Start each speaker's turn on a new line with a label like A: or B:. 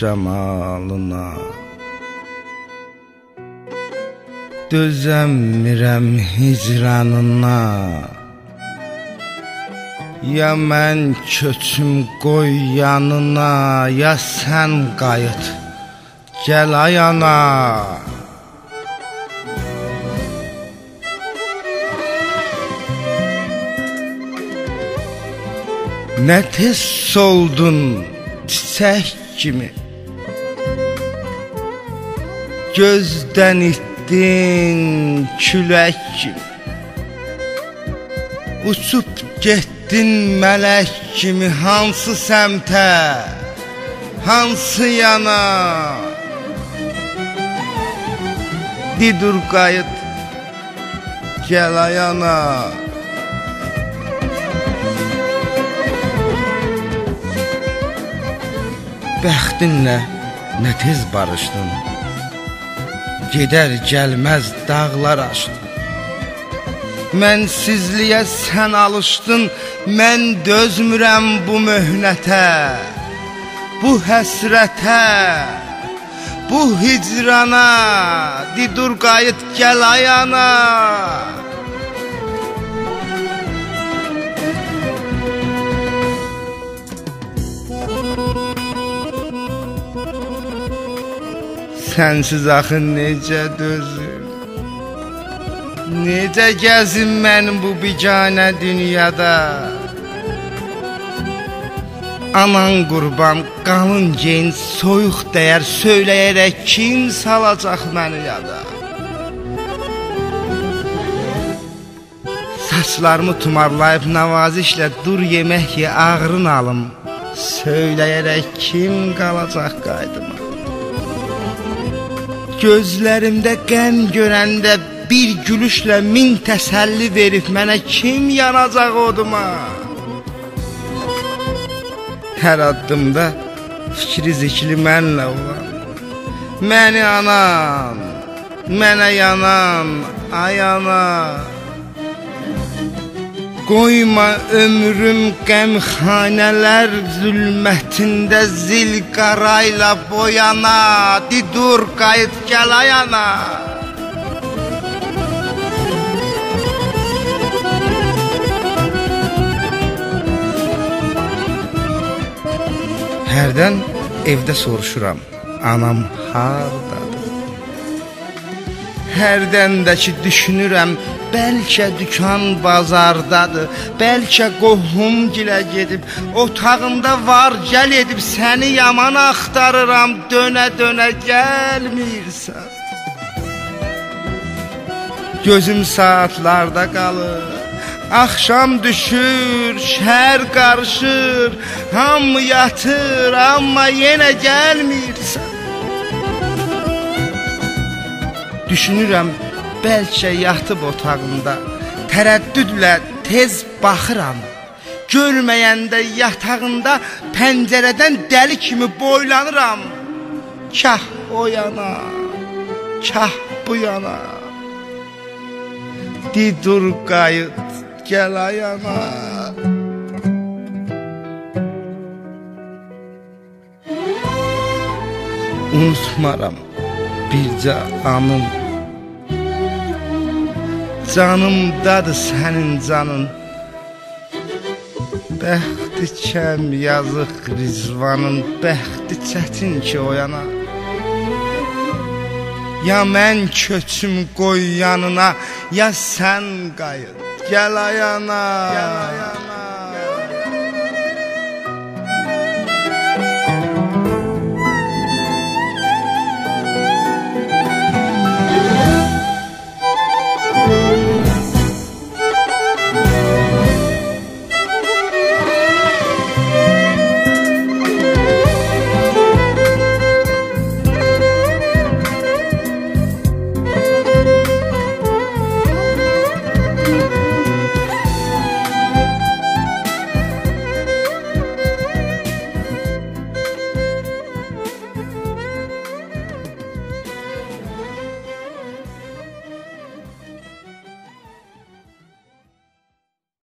A: camalına. Dözəmirəm hicranına. Ya mən köçüm qoy yanına, ya sən qayıt gəl ayana. Nə tez soldun çiçək kimi, gözdən itdin külək kimi. Uçub getdin mələk kimi, hansı səmtə, hansı yana. Didur qayıt gəl ayana. Bəxtinlə nə tez barışdın, gedər gəlməz dağlar aşdın. Mənsizliyə sən alışdın, mən dözmürəm bu möhnətə, bu həsrətə, bu hicrana. Didur qayıt gəl ayana. Sənsiz axı necə dözüm, necə gəzim mən bu biganə dünyada. Anan qurban qalın geyin soyuq dəyər, söyləyərək kim salacaq məni yada. Saçlarımı tumarlayıb nəvazişlə dur yemək ye ağrın alım, söyləyərək kim qalacaq qaydıma. Gözlərimdə qəm görəndə bir gülüşlə min təsəlli verib mənə kim yanacaq oduma. Hər addımda fikri zikli mənlə olan, məni anan, mənə yanan ayana. Qoyma ömrüm qəmxanələr zülmətində zil qarayla boyana. Didur qayıt gəl ayana. Hərdən evdə soruşuram, anam hardadır? Hərdən də ki düşünürəm, bəlkə dükan bazardadır, bəlkə qohum gilə gedib, otağımda var gəl edib, səni yaman axtarıram, dönə dönə gəlmirsən. Gözüm saatlarda qalır, axşam düşür, şəhər qarışır, hamı yatır, amma yenə gəlmirsən. Düşünürəm, bəlkə yatıb otağında, tərəddüdlə tez baxıram, görməyəndə yatağında pəncərədən dəli kimi boylanıram. Kah o yana, kah bu yana. Didur qayıt gəl ayana. Unutmaram bircə anım, canımdadır sənin canın. Bəxti kəm yazıq Rizvanın, bəxti çətin ki oyana. Ya mən köçüm qoy yanına, ya sən qayıt gəl ayana.